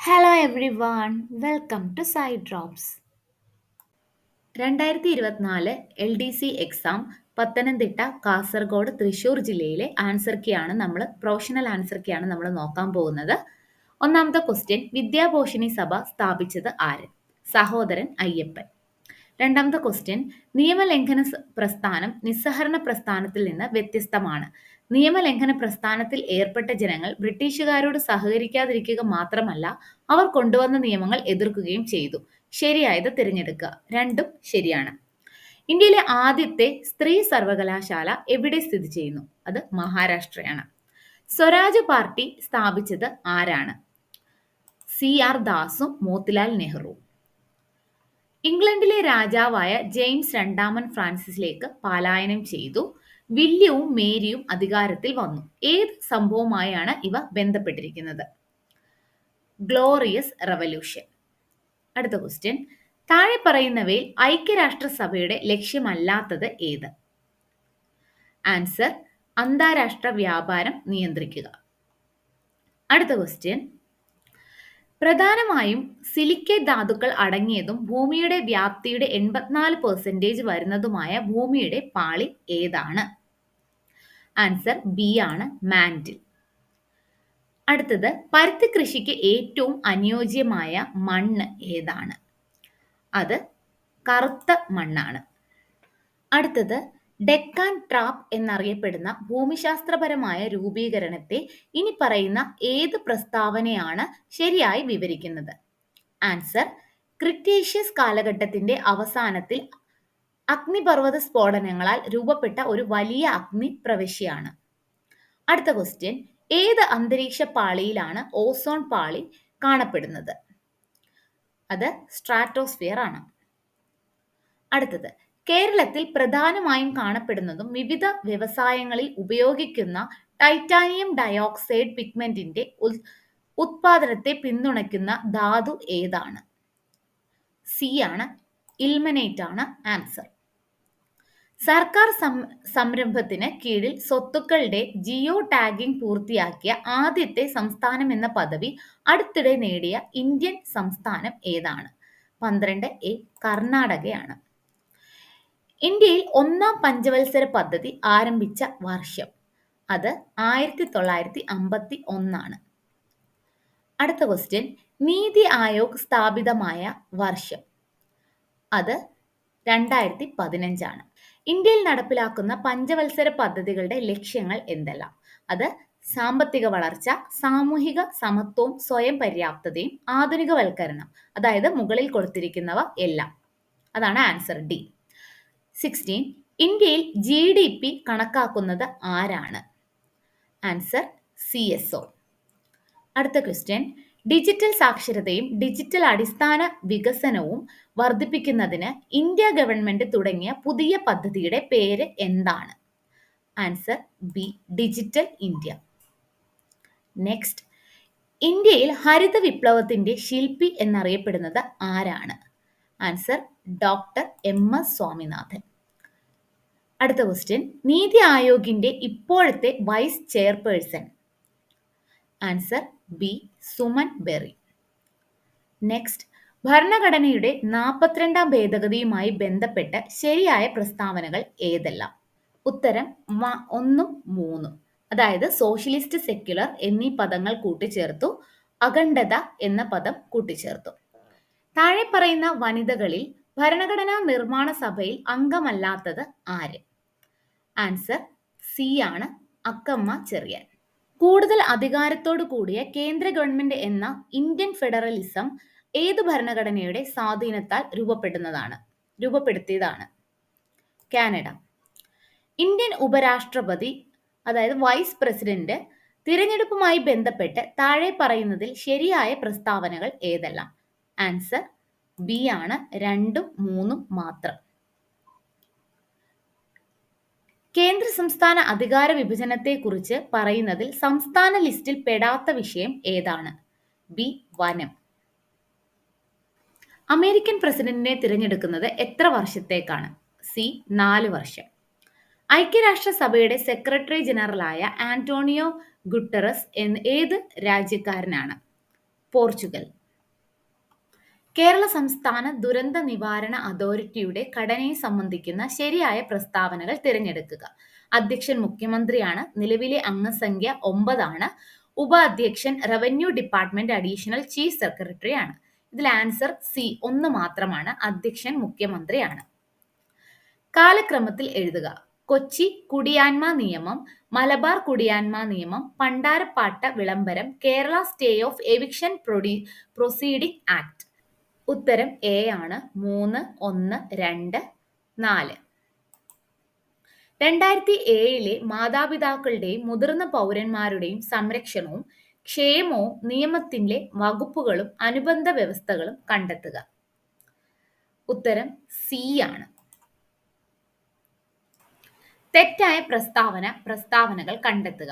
Hello everyone, welcome to Side Drops. 2024 exam Pathanamthitta, Kasaragod, Thrissur ജില്ലയിലെ answer key ആണ് professional answer key ആണ് നമ്മൾ നോക്കാൻ പോകുന്നത്. ഒന്നാമത്തെ ക്വസ്റ്റ്യൻ, വിദ്യാപോഷിണി സഭ സ്ഥാപിച്ചത് ആര്? സഹോദരൻ അയ്യപ്പൻ. രണ്ടാമത്തെ ക്വസ്റ്റ്യൻ, നിയമലംഘന പ്രസ്ഥാനം നിസ്സഹരണ പ്രസ്ഥാനത്തിൽ നിന്ന് വ്യത്യസ്തമാണ്. നിയമലംഘന പ്രസ്ഥാനത്തിൽ ഏർപ്പെട്ട ജനങ്ങൾ ബ്രിട്ടീഷുകാരോട് സഹകരിക്കാതിരിക്കുക മാത്രമല്ല, അവർ കൊണ്ടുവന്ന നിയമങ്ങൾ എതിർക്കുകയും ചെയ്തു. ശരിയായത് തിരഞ്ഞെടുക്കുക. രണ്ടും ശരിയാണ്. ഇന്ത്യയിലെ ആദ്യത്തെ സ്ത്രീ സർവകലാശാല എവിടെ സ്ഥിതി ചെയ്യുന്നു? അത് മഹാരാഷ്ട്രയാണ്. സ്വരാജ് പാർട്ടി സ്ഥാപിച്ചത് ആരാണ്? CR ദാസും മോത്തിലാൽ നെഹ്റുവും. ഇംഗ്ലണ്ടിലെ രാജാവായ ജെയിംസ് രണ്ടാമൻ ഫ്രാൻസിസിലേക്ക് പലായനം ചെയ്തു. വില്യവും മേരിയും അധികാരത്തിൽ വന്നു. ഏത് സംഭവവുമായാണ് ഇവ ബന്ധപ്പെട്ടിരിക്കുന്നത്? Glorious revolution. അടുത്ത ക്വസ്റ്റ്യൻ, താഴെ പറയുന്നവയിൽ ഐക്യരാഷ്ട്രസഭയുടെ ലക്ഷ്യമല്ലാത്തത് ഏത്? ആൻസർ, അന്താരാഷ്ട്ര വ്യാപാരം നിയന്ത്രിക്കുക. അടുത്ത ക്വസ്റ്റ്യൻ, പ്രധാനമായും സിലിക്കേറ്റ് ധാതുക്കൾ അടങ്ങിയതും ഭൂമിയുടെ വ്യാപ്തിയുടെ 84% വരുന്നതുമായ ഭൂമിയുടെ പാളി ഏതാണ്? ആൻസർ ബി ആണ്, മാൻറ്റിൽ. അടുത്തത്, പരുത്തി കൃഷിക്ക് ഏറ്റവും അനുയോജ്യമായ മണ്ണ് ഏതാണ്? അത് കറുത്ത മണ്ണാണ്. അടുത്തത്, ഡെക്കാൻ ട്രാപ്പ് എന്നറിയപ്പെടുന്ന ഭൂമിശാസ്ത്രപരമായ രൂപീകരണത്തെ ഇനി പറയുന്ന ഏത് പ്രസ്താവനയാണ് ശരിയായി വിവരിക്കുന്നത്? ആൻസർ, ക്രിട്ടേഷ്യസ് കാലഘട്ടത്തിന്റെ അവസാനത്തിൽ അഗ്നിപർവ്വത സ്ഫോടനങ്ങളാൽ രൂപപ്പെട്ട ഒരു വലിയ അഗ്നി പ്രവശ്യയാണ്. അടുത്ത ക്വസ്റ്റ്യൻ, ഏത് അന്തരീക്ഷ പാളിയിലാണ് ഓസോൺ പാളി കാണപ്പെടുന്നത്? അത് സ്ട്രാറ്റോസ്ഫിയർ ആണ്. അടുത്തത്, കേരളത്തിൽ പ്രധാനമായും കാണപ്പെടുന്നതും വിവിധ വ്യവസായങ്ങളിൽ ഉപയോഗിക്കുന്ന ടൈറ്റാനിയം ഡയോക്സൈഡ് പിഗ്മെന്റിന്റെ ഉത്പാദനത്തെ പിന്തുണയ്ക്കുന്ന ധാതു ഏതാണ്? സി ആണ്, ഇൽമനേറ്റ് ആണ് ആൻസർ. സർക്കാർ സംരംഭത്തിന് കീഴിൽ സ്വത്തുക്കളുടെ ജിയോ ടാഗിംഗ് പൂർത്തിയാക്കിയ ആദ്യത്തെ സംസ്ഥാനം എന്ന പദവി അടുത്തിടെ നേടിയ ഇന്ത്യൻ സംസ്ഥാനം ഏതാണ്? 12A, കർണാടകയാണ്. ഇന്ത്യയിൽ ഒന്നാം പഞ്ചവത്സര പദ്ധതി ആരംഭിച്ച വർഷം? അത് 1951 ആണ്. അടുത്ത ക്വസ്റ്റ്യൻ, നീതി ആയോഗ് സ്ഥാപിതമായ വർഷം? അത് 2015 ആണ്. ഇന്ത്യയിൽ നടപ്പിലാക്കുന്ന പഞ്ചവത്സര പദ്ധതികളുടെ ലക്ഷ്യങ്ങൾ എന്തെല്ലാം? അത് സാമ്പത്തിക വളർച്ച, സാമൂഹിക സമത്വവും സ്വയം പര്യാപ്തതയും ആധുനികവൽക്കരണം. അതായത് മുകളിൽ കൊടുത്തിരിക്കുന്നവ എല്ലാം. അതാണ് ആൻസർ ഡി. 16, ഇന്ത്യയിൽ GDP കണക്കാക്കുന്നത് ആരാണ്? Answer CSO. അടുത്ത ക്വസ്റ്റ്യൻ, ഡിജിറ്റൽ സാക്ഷരതയും ഡിജിറ്റൽ അടിസ്ഥാന വികസനവും വർദ്ധിപ്പിക്കുന്നതിന് ഇന്ത്യ ഗവൺമെന്റ് തുടങ്ങിയ പുതിയ പദ്ധതിയുടെ പേര് എന്താണ്? Answer B, digital India. Next, ഇന്ത്യയിൽ ഹരിത വിപ്ലവത്തിന്റെ ശില്പി എന്നറിയപ്പെടുന്നത് ആരാണ്? Answer doctor MS Swaminathan. അടുത്ത ക്വസ്റ്റ്യൻ, നീതി ആയോഗിന്റെ ഇപ്പോഴത്തെ vice chairperson? Answer B, Suman Bery. Next, ഭരണഘടനയുടെ 42ാം ഭേദഗതിയുമായി ബന്ധപ്പെട്ട് ശരിയായ പ്രസ്താവനകൾ ഏതെല്ലാം? ഉത്തരം 1ഉം 3ഉം. അതായത് സോഷ്യലിസ്റ്റ്, സെക്യുലർ എന്നീ പദങ്ങൾ കൂട്ടിച്ചേർത്തു, അഖണ്ഡത എന്ന പദം കൂട്ടിച്ചേർത്തു. താഴെ പറയുന്ന വനിതകളിൽ ഭരണഘടനാ നിർമ്മാണ സഭയിൽ അംഗമല്ലാത്തത് ആര്? ആൻസർ സി ആണ്, അക്കമ്മ ചെറിയാൻ. കൂടുതൽ അധികാരത്തോടു കൂടിയ കേന്ദ്ര ഗവൺമെന്റ് എന്ന ഇന്ത്യൻ ഫെഡറലിസം ഏത് ഭരണഘടനയുടെ സ്വാധീനത്താൽ രൂപപ്പെടുത്തിയതാണ്? കാനഡ. ഇന്ത്യൻ ഉപരാഷ്ട്രപതി, അതായത് വൈസ് പ്രസിഡന്റ് തിരഞ്ഞെടുപ്പുമായി ബന്ധപ്പെട്ട് താഴെ പറയുന്നതിൽ ശരിയായ പ്രസ്താവനകൾ ഏതെല്ലാം? ആൻസർ ബി ആണ്, 2ഉം 3ഉം മാത്രം. കേന്ദ്ര സംസ്ഥാന അധികാര വിഭജനത്തെക്കുറിച്ച് പറയുന്നതിൽ സംസ്ഥാന ലിസ്റ്റിൽ പെടാത്ത വിഷയം ഏതാണ്? ബി, വനം. അമേരിക്കൻ പ്രസിഡന്റിനെ തിരഞ്ഞെടുക്കുന്നത് എത്ര വർഷത്തേക്കാണ്? സി, 4 വർഷം. ഐക്യരാഷ്ട്രസഭയുടെ സെക്രട്ടറി ജനറലായ ആന്റോണിയോ ഗുട്ടറസ് ഏത് രാജ്യക്കാരനാണ്? പോർച്ചുഗൽ. കേരള സംസ്ഥാന ദുരന്ത നിവാരണ അതോറിറ്റിയുടെ ഘടനയെ സംബന്ധിക്കുന്ന ശരിയായ പ്രസ്താവനകൾ തിരഞ്ഞെടുക്കുക. അധ്യക്ഷൻ മുഖ്യമന്ത്രിയാണ്. നിലവിലെ അംഗസംഖ്യ 9 ആണ്. ഉപാധ്യക്ഷൻ revenue department additional chief secretary ആണ്. ഇതിൽ ആൻസർ സി 1 മാത്രമാണ്. അധ്യക്ഷൻ മുഖ്യമന്ത്രിയാണ്. കാലക്രമത്തിൽ എഴുതുക. കൊച്ചി കുടിയാന്മ നിയമം, മലബാർ കുടിയാന്മ നിയമം, പണ്ടാരപ്പാട്ട വിളംബരം, Kerala stay of eviction proceeding act. ഉത്തരം എ ആണ്. 3, 1, 2, 4. 2007 മാതാപിതാക്കളുടെയും മുതിർന്ന പൗരന്മാരുടെയും സംരക്ഷണവും ക്ഷേമവും നിയമത്തിലെ വകുപ്പുകളും അനുബന്ധ വ്യവസ്ഥകളും കണ്ടെത്തുക. ഉത്തരം സി ആണ്. തെറ്റായ പ്രസ്താവനകൾ കണ്ടെത്തുക.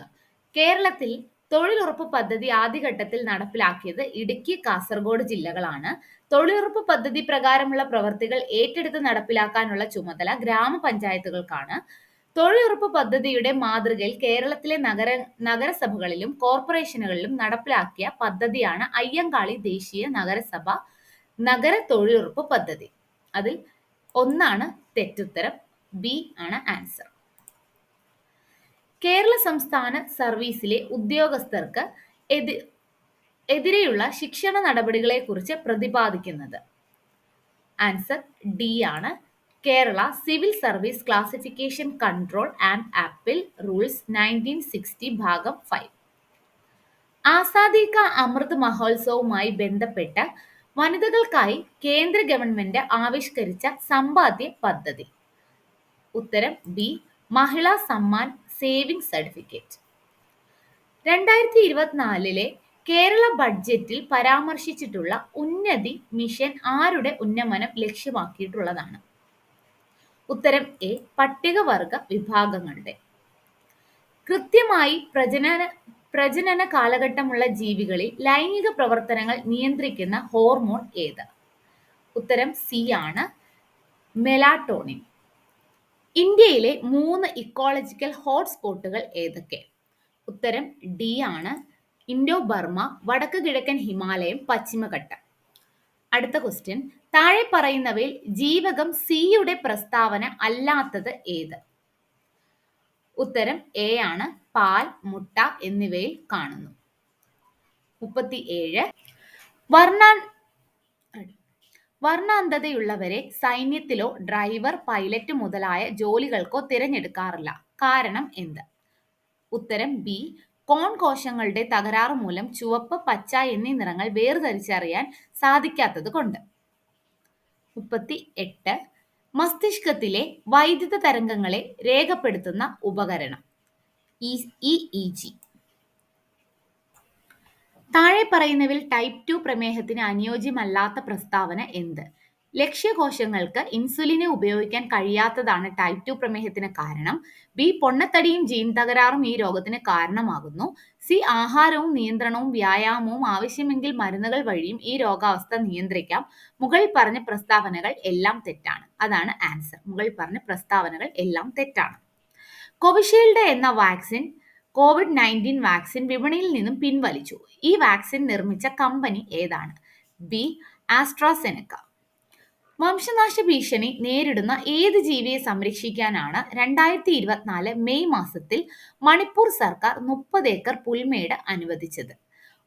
കേരളത്തിൽ തൊഴിലുറപ്പ് പദ്ധതി ആദ്യഘട്ടത്തിൽ നടപ്പിലാക്കിയത് ഇടുക്കി, കാസർഗോഡ് ജില്ലകളാണ്. തൊഴിലുറപ്പ് പദ്ധതി പ്രകാരമുള്ള പ്രവൃത്തികൾ ഏറ്റെടുത്ത് നടപ്പിലാക്കാനുള്ള ചുമതല ഗ്രാമപഞ്ചായത്തുകൾക്കാണ്. തൊഴിലുറപ്പ് പദ്ധതിയുടെ മാതൃകയിൽ കേരളത്തിലെ നഗരസഭകളിലും കോർപ്പറേഷനുകളിലും നടപ്പിലാക്കിയ പദ്ധതിയാണ് അയ്യങ്കാളി ദേശീയ നഗരസഭ നഗര തൊഴിലുറപ്പ് പദ്ധതി. അതിൽ 1 തെറ്റുത്തരം. ബി ആണ് ആൻസർ. കേരള സംസ്ഥാന സർവീസിലെ ഉദ്യോഗസ്ഥർക്ക് എതിരെയുള്ള ശിക്ഷണ നടപടികളെക്കുറിച്ച് പ്രതിപാദിക്കുന്നത്. ആൻസർ ഡി ആണ്. Kerala civil service classification control and ആപ്പിൽ റൂൾസ് 1960 ഭാഗം 5. ആസാദി കാ അമൃത് മഹോത്സവവുമായി ബന്ധപ്പെട്ട വനിതകൾക്കായി കേന്ദ്ര ഗവൺമെന്റ് ആവിഷ്കരിച്ച സമ്പാദ്യ പദ്ധതി. ഉത്തരം ബി മഹിളാ സമ്മാൻ സേവിംഗ് സർട്ടിഫിക്കറ്റ്. 2024 കേരള ബഡ്ജറ്റിൽ പരാമർശിച്ചിട്ടുള്ള ഉന്നതി മിഷൻ ആരുടെ ഉന്നമനം ലക്ഷ്യമാക്കിയിട്ടുള്ളതാണ്? ഉത്തരം എ പട്ടികവർഗ വിഭാഗങ്ങളുടെ. കൃത്യമായി പ്രജനന കാലഘട്ടമുള്ള ജീവികളിൽ ലൈംഗിക പ്രവർത്തനങ്ങൾ നിയന്ത്രിക്കുന്ന ഹോർമോൺ ഏത്? ഉത്തരം സി ആണ്. മെലാറ്റോണിൻ. ഇന്ത്യയിലെ 3 ഇക്കോളജിക്കൽ ഹോട്ട്സ്പോട്ടുകൾ ഏതൊക്കെ? ഉത്തരം ഡി ആണ്. ഇൻഡോ ബർമ, വടക്ക് കിഴക്കൻ ഹിമാലയം, പശ്ചിമഘട്ടം. അടുത്ത ക്വസ്റ്റ്യൻ. താഴെ പറയുന്നവയിൽ ജീവകം സിയുടെ പ്രസ്താവന അല്ലാത്തത് ഏത്? ഉത്തരം എ ആണ്. പാൽ, മുട്ട എന്നിവയിൽ കാണുന്നു. 37. വർണ്ണാന്ധതയുള്ളവരെ സൈന്യത്തിലോ ഡ്രൈവർ, പൈലറ്റ് മുതലായ ജോലികൾക്കോ തിരഞ്ഞെടുക്കാറില്ല. കാരണം എന്ത്? ഉത്തരം ബി കോൺ കോശങ്ങളുടെ തകരാറ് മൂലം ചുവപ്പ്, പച്ച എന്നീ നിറങ്ങൾ വേർതിരിച്ചറിയാൻ സാധിക്കാത്തത് കൊണ്ട്. 38. മസ്തിഷ്കത്തിലെ വൈദ്യുത തരംഗങ്ങളെ രേഖപ്പെടുത്തുന്ന ഉപകരണം. EEG. താഴെ പറയുന്നവയിൽ ടൈപ്പ് 2 പ്രമേഹത്തിന് അനുയോജ്യമല്ലാത്ത പ്രസ്താവന എന്ത്? ലക്ഷ്യകോശങ്ങൾക്ക് ഇൻസുലിനെ ഉപയോഗിക്കാൻ കഴിയാത്തതാണ് ടൈപ്പ് 2 പ്രമേഹത്തിന് കാരണം. ബി പൊണ്ണത്തടിയും ജീൻ തകരാറും ഈ രോഗത്തിന് കാരണമാകുന്നു. സി ആഹാരവും നിയന്ത്രണവും വ്യായാമവും ആവശ്യമെങ്കിൽ മരുന്നുകൾ വഴിയും ഈ രോഗാവസ്ഥ നിയന്ത്രിക്കാം. മുകളിൽ പറഞ്ഞ പ്രസ്താവനകൾ എല്ലാം തെറ്റാണ്. അതാണ് ആൻസർ. മുകളിൽ പറഞ്ഞ പ്രസ്താവനകൾ എല്ലാം തെറ്റാണ്. കോവിഷീൽഡ് എന്ന വാക്സിൻ COVID-19 വാക്സിൻ വിപണിയിൽ നിന്നും പിൻവലിച്ചു. ഈ വാക്സിൻ നിർമ്മിച്ച കമ്പനി ഏതാണ്? B AstraZeneca. വംശനാശ ഭീഷണി നേരിടുന്ന ഏത് ജീവിയെ സംരക്ഷിക്കാനാണ് 2024 മെയ് മാസത്തിൽ മണിപ്പൂർ സർക്കാർ 30 ഏക്കർ പുൽമേട് അനുവദിച്ചത്?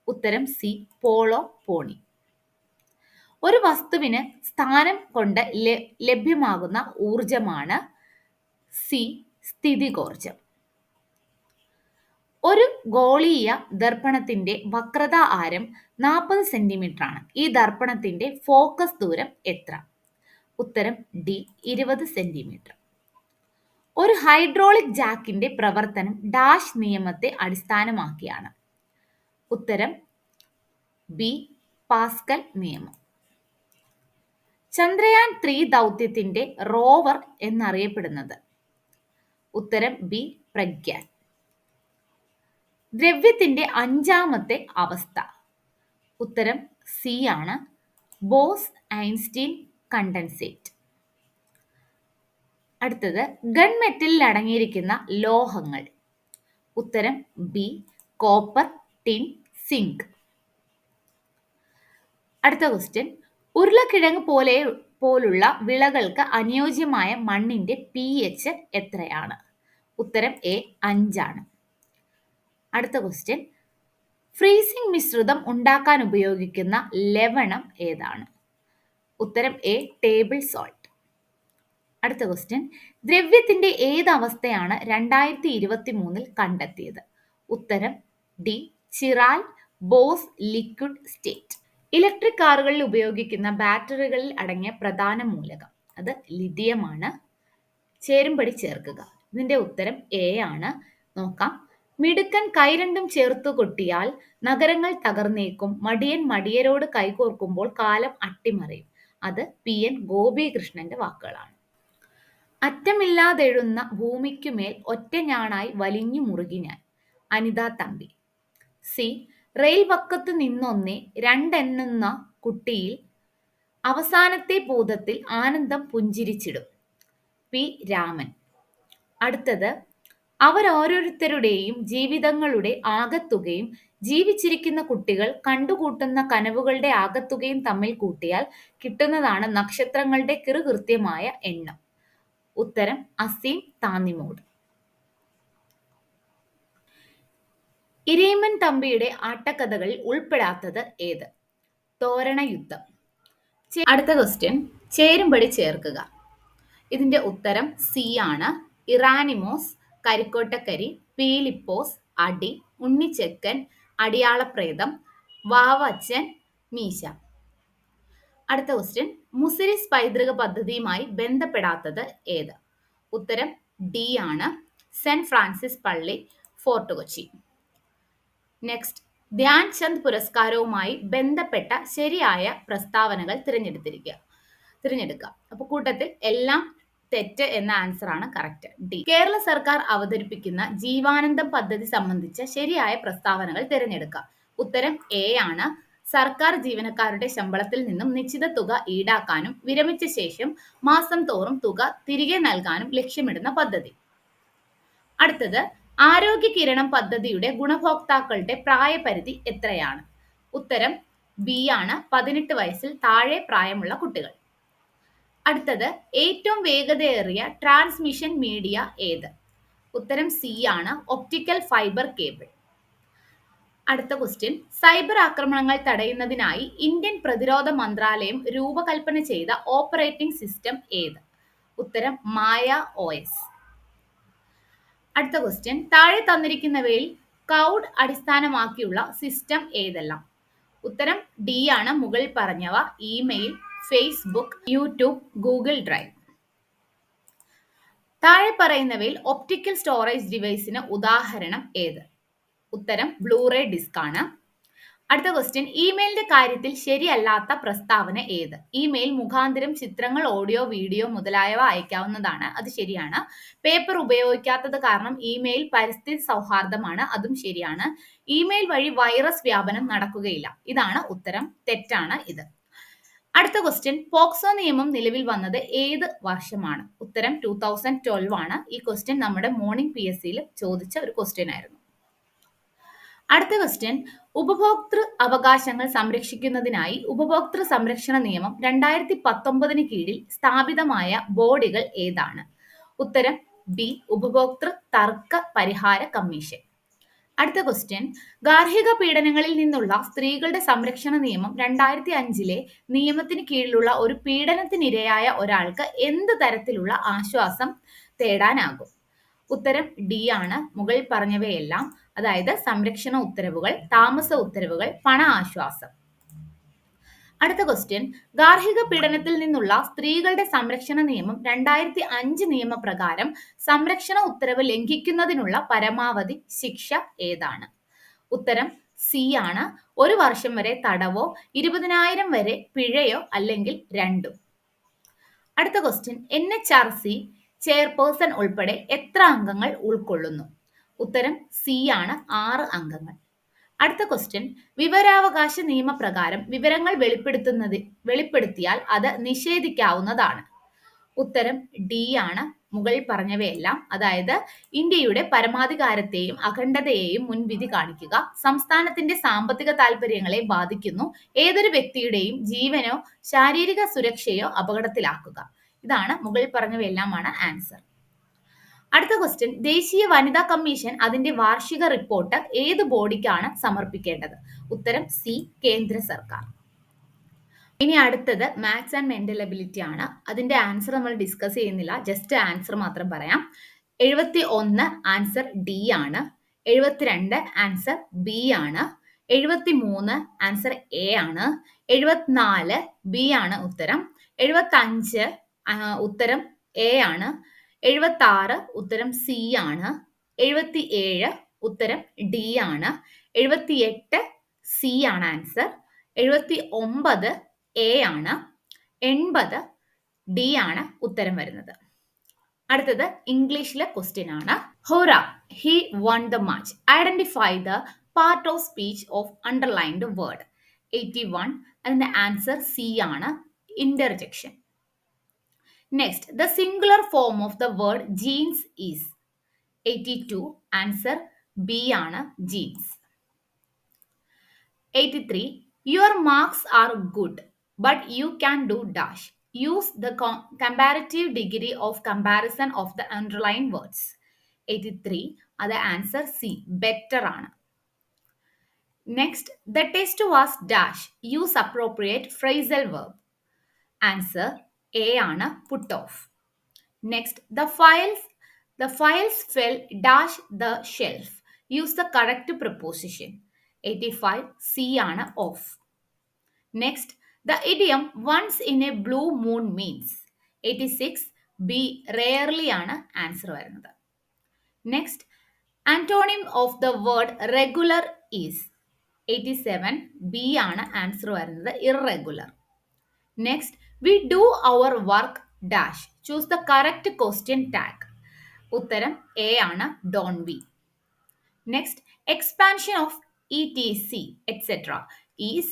ഉത്തരം സി പോളോ പോണി. ഒരു വസ്തുവിന് സ്ഥാനം കൊണ്ട് ലഭ്യമാകുന്ന ഊർജമാണ് സി സ്ഥിതികോർജം. ഒരു ഗോളീയ ദർപ്പണത്തിന്റെ വക്രത ആരം 40 സെന്റിമീറ്റർ ആണ്. ഈ ദർപ്പണത്തിന്റെ ഫോക്കസ് ദൂരം എത്ര? ഉത്തരം ഡി 20 സെന്റിമീറ്റർ. ഒരു ഹൈഡ്രോളിക് ജാക്കിന്റെ പ്രവർത്തനം ഡാഷ് നിയമത്തെ അടിസ്ഥാനമാക്കിയാണ്. ഉത്തരം ബി പാസ്കൽ നിയമം. ചന്ദ്രയാൻ 3 ദൗത്യത്തിന്റെ റോവർ എന്നറിയപ്പെടുന്നത്? ഉത്തരം ബി പ്രഗ്യാൻ. ദ്രവ്യത്തിന്റെ 5ാമത്തെ അവസ്ഥ? ഉത്തരം സി ആണ്. Boss Einstein condensate. അടുത്തത് ഗൺമെറ്റലിൽ അടങ്ങിയിരിക്കുന്ന ലോഹങ്ങൾ. ഉത്തരം ബി കോപ്പർ, ടിൻ, സിങ്ക്. അടുത്ത ക്വസ്റ്റ്യൻ, ഉരുളക്കിഴങ്ങ് പോലുള്ള വിളകൾക്ക് അനുയോജ്യമായ മണ്ണിന്റെ pH എത്രയാണ്? ഉത്തരം എ 5 ആണ്. അടുത്ത ക്വസ്റ്റ്യൻ, ഫ്രീസിംഗ് മിശ്രിതം ഉണ്ടാക്കാൻ ഉപയോഗിക്കുന്ന ലവണം ഏതാണ്? ഉത്തരം എ ടേബിൾ സോൾട്ട്. അടുത്ത ക്വസ്റ്റ്യൻ, ദ്രവ്യത്തിന്റെ ഏത് അവസ്ഥയാണ് 2023 കണ്ടെത്തിയത്? ഉത്തരം D chiral Bose liquid state. Electric കാറുകളിൽ ഉപയോഗിക്കുന്ന ബാറ്ററികളിൽ അടങ്ങിയ പ്രധാന മൂലകം അത് ലിഥിയമാണ്. ചേരുംപടി ചേർക്കുക. ഇതിന്റെ ഉത്തരം എ ആണ്. നോക്കാം. മിടുക്കൻ കൈ രണ്ടും ചേർത്തു കൊട്ടിയാൽ നഗരങ്ങൾ തകർന്നേക്കും, മടിയൻ മടിയരോട് കൈകോർക്കുമ്പോൾ കാലം അട്ടിമറിയും. അത് PN ഗോപികൃഷ്ണന്റെ വാക്കുകളാണ്. അറ്റമില്ലാതെഴുന്ന ഭൂമിക്കുമേൽ ഒറ്റഞ്ഞാണായി വലിഞ്ഞു മുറുകി ഞാൻ. അനിത തമ്പി. സി റെയിൽ വക്കത്തു നിന്നൊന്നേ രണ്ടെണ്ണുന്ന കുട്ടിയിൽ അവസാനത്തെ ഭൂതത്തിൽ ആനന്ദം പുഞ്ചിരിച്ചിടും. പി രാമൻ. അടുത്തത്, അവരോരോരുത്തരുടെയും ജീവിതങ്ങളുടെ ആകത്തുകയും ജീവിച്ചിരിക്കുന്ന കുട്ടികൾ കണ്ടുകൂട്ടുന്ന കനവുകളുടെ ആകത്തുകയും തമ്മിൽ കൂട്ടിയാൽ കിട്ടുന്നതാണ് നക്ഷത്രങ്ങളുടെ കിറുകൃത്യമായ എണ്ണം. ഉത്തരം അസീം താന്നിമൂട്. ഇരയിമ്മൻ തമ്പിയുടെ ആട്ടക്കഥകളിൽ ഉൾപ്പെടാത്തത് ഏത്? തോരണയുദ്ധം. അടുത്ത ക്വസ്റ്റ്യൻ, ചേരുംപടി ചേർക്കുക. ഇതിന്റെ ഉത്തരം സി ആണ്. ഇറാനിമോസ്, കരിക്കോട്ടക്കരി, പീലിപ്പോസ്, അടി, ഉണ്ണിച്ചെക്കൻ, അടിയാളപ്രേതം, വാവച്ചൻ, മീശ. അടുത്ത ക്വസ്റ്റ്യൻ, മുസിരിസ് പൈതൃക പദ്ധതിയുമായി ബന്ധപ്പെടാത്തത് ഏത്? ഉത്തരം ഡി ആണ്. സെന്റ് ഫ്രാൻസിസ് പള്ളി, ഫോർട്ട് കൊച്ചി. നെക്സ്റ്റ്, ധ്യാൻ ചന്ദ് പുരസ്കാരവുമായി ബന്ധപ്പെട്ട ശരിയായ പ്രസ്താവനകൾ തിരഞ്ഞെടുക്കുക. അപ്പൊ കൂട്ടത്തിൽ എല്ലാം തെറ്റ് എന്ന ആൻസർ ആണ് കറക്റ്റ്. ഡി. കേരള സർക്കാർ അവതരിപ്പിക്കുന്ന ജീവാനന്ദം പദ്ധതി സംബന്ധിച്ച ശരിയായ പ്രസ്താവനകൾ തിരഞ്ഞെടുക്കുക. ഉത്തരം എ ആണ്. സർക്കാർ ജീവനക്കാരുടെ ശമ്പളത്തിൽ നിന്നും നിശ്ചിത തുക ഈടാക്കാനും വിരമിച്ച ശേഷം മാസം തോറും തുക തിരികെ നൽകാനും ലക്ഷ്യമിടുന്ന പദ്ധതി. അടുത്തത്, ആരോഗ്യ കിരണം പദ്ധതിയുടെ ഗുണഭോക്താക്കളുടെ പ്രായപരിധി എത്രയാണ്? ഉത്തരം ബി ആണ്. 18 വയസ്സിൽ താഴെ പ്രായമുള്ള കുട്ടികൾ. അടുത്തത്, ഏറ്റവും വേഗതയേറിയ ട്രാൻസ്മിഷൻ മീഡിയ ഏത്? ഉത്തരം സി ആണ്. Optical fibre cable. അടുത്ത ക്വസ്റ്റ്യൻ, സൈബർ ആക്രമണങ്ങൾ തടയുന്നതിനായി ഇന്ത്യൻ പ്രതിരോധ മന്ത്രാലയം രൂപകൽപ്പന ചെയ്ത ഓപ്പറേറ്റിംഗ് സിസ്റ്റം ഏത്? ഉത്തരം മായ OS. അടുത്ത ക്വസ്റ്റ്യൻ, താഴെ തന്നിരിക്കുന്നവയിൽ ക്ലൗഡ് അടിസ്ഥാനമാക്കിയുള്ള സിസ്റ്റം ഏതെല്ലാം? ഉത്തരം ഡി ആണ്. മുകളിൽ പറഞ്ഞവ: email, Facebook, YouTube, Google drive. താഴെ പറയുന്നവയിൽ ഒപ്റ്റിക്കൽ സ്റ്റോറേജ് ഡിവൈസിന് ഉദാഹരണം ഏത്? ഉത്തരം ബ്ലൂറേ ഡിസ്ക് ആണ്. അടുത്ത ക്വസ്റ്റ്യൻ, ഇമെയിലിന്റെ കാര്യത്തിൽ ശരിയല്ലാത്ത പ്രസ്താവന ഏത്? ഇമെയിൽ മുഖാന്തരം ചിത്രങ്ങൾ, ഓഡിയോ, വീഡിയോ മുതലായവ അയക്കാവുന്നതാണ്. അത് ശരിയാണ്. പേപ്പർ ഉപയോഗിക്കാത്തത് കാരണം ഇമെയിൽ പരിസ്ഥിതി സൗഹാർദ്ദമാണ്. അതും ശരിയാണ്. ഇമെയിൽ വഴി വൈറസ് വ്യാപനം നടക്കുകയില്ല. ഇതാണ് ഉത്തരം. തെറ്റാണ് ഇത്. അടുത്ത ക്വസ്റ്റ്യൻ, പോക്സോ നിയമം നിലവിൽ വന്നത് ഏത് വർഷമാണ്? ഉത്തരം 2012 ആണ്. ഈ ക്വസ്റ്റ്യൻ നമ്മുടെ മോർണിംഗ് PSCയിൽ ചോദിച്ച ഒരു ക്വസ്റ്റ്യൻ ആയിരുന്നു. അടുത്ത ക്വസ്റ്റ്യൻ, ഉപഭോക്തൃ അവകാശങ്ങൾ സംരക്ഷിക്കുന്നതിനായി ഉപഭോക്തൃ സംരക്ഷണ നിയമം 2019 കീഴിൽ സ്ഥാപിതമായ ബോഡികൾ ഏതാണ്? ഉത്തരം ബി ഉപഭോക്തൃ തർക്ക പരിഹാര കമ്മീഷൻ. അടുത്ത ക്വസ്റ്റ്യൻ, ഗാർഹിക പീഡനങ്ങളിൽ നിന്നുള്ള സ്ത്രീകളുടെ സംരക്ഷണ നിയമം 2005 നിയമത്തിന് കീഴിലുള്ള ഒരു പീഡനത്തിനിരയായ ഒരാൾക്ക് എന്ത് തരത്തിലുള്ള ആശ്വാസം തേടാനാകും? ഉത്തരം ഡി ആണ്. മുകളിൽ പറഞ്ഞവയെല്ലാം, അതായത് സംരക്ഷണ ഉത്തരവുകൾ, താമസ ഉത്തരവുകൾ, പണ ആശ്വാസം. അടുത്ത ക്വസ്റ്റ്യൻ, ഗാർഹിക പീഡനത്തിൽ നിന്നുള്ള സ്ത്രീകളുടെ സംരക്ഷണ നിയമം 2005 നിയമപ്രകാരം സംരക്ഷണ ഉത്തരവ് ലംഘിക്കുന്നതിനുള്ള പരമാവധി ശിക്ഷ ഏതാണ്? ഉത്തരം സി ആണ്. 1 വർഷം വരെ തടവോ 20,000 വരെ പിഴയോ അല്ലെങ്കിൽ രണ്ടും. അടുത്ത ക്വസ്റ്റ്യൻ, NHRC ചെയർപേഴ്സൺ ഉൾപ്പെടെ എത്ര അംഗങ്ങൾ ഉൾക്കൊള്ളുന്നു? ഉത്തരം സി ആണ്. 6 അംഗങ്ങൾ. അടുത്ത ക്വസ്റ്റ്യൻ, വിവരാവകാശ നിയമപ്രകാരം വിവരങ്ങൾ വെളിപ്പെടുത്തിയാൽ അത് നിഷേധിക്കാവുന്നതാണ്. ഉത്തരം ഡി ആണ്. മുകളിൽ പറഞ്ഞവയെല്ലാം, അതായത് ഇന്ത്യയുടെ പരമാധികാരത്തെയും അഖണ്ഡതയെയും മുൻവിധി കാണിക്കുക, സംസ്ഥാനത്തിന്റെ സാമ്പത്തിക താൽപര്യങ്ങളെ ബാധിക്കുന്നു, ഏതൊരു വ്യക്തിയുടെയും ജീവനോ ശാരീരിക സുരക്ഷയോ അപകടത്തിലാക്കുക. ഇതാണ് മുകളിൽ പറഞ്ഞവയെല്ലാമാണ് ആൻസർ. അടുത്ത ക്വസ്റ്റ്യൻ, ദേശീയ വനിതാ കമ്മീഷൻ അതിന്റെ വാർഷിക റിപ്പോർട്ട് ഏത് ബോഡിക്കാണ് സമർപ്പിക്കേണ്ടത്? ഉത്തരം സി, കേന്ദ്ര സർക്കാർ. ഇനി അടുത്തത് മാത്സ് ആൻഡ് മെന്റൽ എബിലിറ്റി ആണ്. അതിന്റെ ആൻസർ നമ്മൾ ഡിസ്കസ് ചെയ്യുന്നില്ല, ജസ്റ്റ് ആൻസർ മാത്രം പറയാം. 71 ആൻസർ ഡി ആണ്, 72 ആൻസർ ബി ആണ്, 73 ആൻസർ എ ആണ്, 74 ബി ആണ് ഉത്തരം, 75 ഉത്തരം എ ആണ്, 76 ഉത്തരം സി ആണ്, 77 ഉത്തരം ഡി ആണ്, 78 സി ആണ് ആൻസർ, 79 എ ആണ്, 80 ഡി ആണ് ഉത്തരം വരുന്നത്. അടുത്തത് ഇംഗ്ലീഷിലെ ക്വസ്റ്റ്യൻ ആണ്. Hurrah, he won the match. Identify the part of speech of underlined word. 81 അതിന്റെ ആൻസർ സി ആണ്, interjection. Next, the singular form of the word jeans is. 82 answer B ആണ്, jeans. 83 your marks are good but you can do dash. Use the comparative degree of comparison of the underlined words. 83 അത് answer C, better ആണ്. Next, the test was dash. Use appropriate phrasal verb. Answer A ആണ്, put off. Next, the files fell dash the shelf. Use the correct preposition. 85 C ആണ്, off. Next, the idiom once in a blue moon means. 86 B, rarely ആണ് answer വരുന്നത്. Next, antonym of the word regular is. 87 B ആണ് answer വരുന്നത്, irregular. Next, we do our work dash. Choose the correct question tag. ഉത്തരം A ആണ്, don't we. Next, expansion of etc etc is.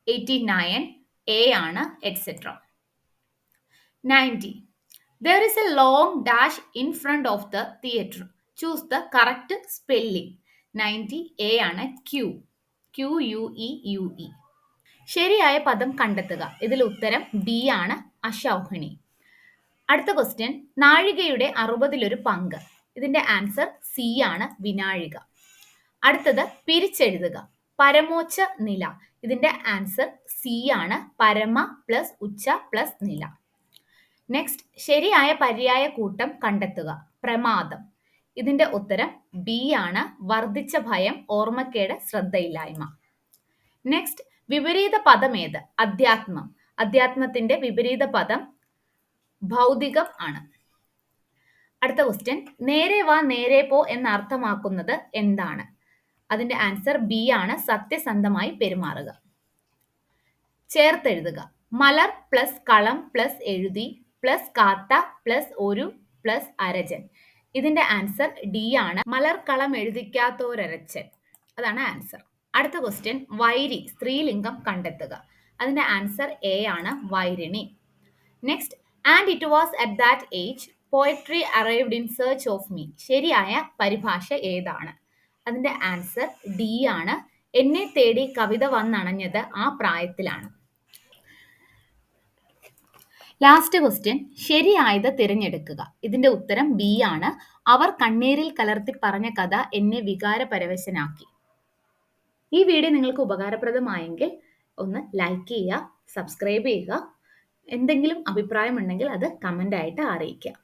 89 A ആണ്, etc. 90 there is a long dash in front of the theatre. Choose the correct spelling. 90 A ആണ്, Q, QUEUE. ശരിയായ പദം കണ്ടെത്തുക. ഇതിൽ ഉത്തരം D ആണ്, അശൗഹിണി. അടുത്ത ക്വസ്റ്റ്യൻ, നാഴികയുടെ 60 പങ്ക്. ഇതിന്റെ ആൻസർ സി ആണ്, വിനാഴിക. അടുത്തത് പിരിച്ചെഴുതുക. പരമോച്ച നില. ഇതിന്റെ ആൻസർ സി ആണ്, പരമ പ്ലസ് ഉച്ച പ്ലസ് നില. നെക്സ്റ്റ്, ശരിയായ പര്യായ കൂട്ടം കണ്ടെത്തുക. പ്രമാദം. ഇതിന്റെ ഉത്തരം ബി ആണ്, വർദ്ധിച്ച ഭയം, ഓർമ്മക്കേട്, ശ്രദ്ധയില്ലായ്മ. നെക്സ്റ്റ്, വിപരീത പദം ഏത്? അധ്യാത്മം. അധ്യാത്മത്തിന്റെ വിപരീത പദം ഭൗതികം ആണ്. അടുത്ത ക്വസ്റ്റ്യൻ, നേരെ വാ നേരെ പോ എന്നർത്ഥമാക്കുന്നത് എന്താണ്? അതിന്റെ ആൻസർ ബി ആണ്, സത്യസന്ധമായി പെരുമാറുക. ചേർത്തെഴുതുക. മലർ പ്ലസ് കളം പ്ലസ് എഴുതി പ്ലസ് കാത്ത പ്ലസ് ഒരു പ്ലസ് അരജൻ. ഇതിന്റെ ആൻസർ ഡി ആണ്, മലർക്കളം എഴുതിക്കാത്തോരരച്ചൻ. അതാണ് ആൻസർ. അടുത്ത ക്വസ്റ്റ്യൻ, വൈരി സ്ത്രീലിംഗം കണ്ടെത്തുക. അതിന്റെ ആൻസർ എ ആണ്, വൈരിണി. Next, and it was at that age poetry arrived in search of me. ശരിയായ പരിഭാഷ ഏതാണ്? അതിന്റെ ആൻസർ ഡി ആണ്, എന്നെ തേടി കവിത വന്നണഞ്ഞത് ആ പ്രായത്തിലാണ്. ലാസ്റ്റ് ക്വസ്റ്റ്യൻ, ശരിയായത് തിരഞ്ഞെടുക്കുക. ഇതിന്റെ ഉത്തരം ബി ആണ്, അവർ കണ്ണീരിൽ കലർത്തി പറഞ്ഞ കഥ എന്നെ വികാരപരവശനാക്കി. ഈ വീഡിയോ നിങ്ങൾക്ക് ഉപകാരപ്രദമായെങ്കിൽ ഒന്ന് ലൈക്ക് ചെയ്യുക, സബ്സ്ക്രൈബ് ചെയ്യുക. എന്തെങ്കിലും അഭിപ്രായം ഉണ്ടെങ്കിൽ അത് കമൻ്റ് ആയിട്ട് അറിയിക്കുക.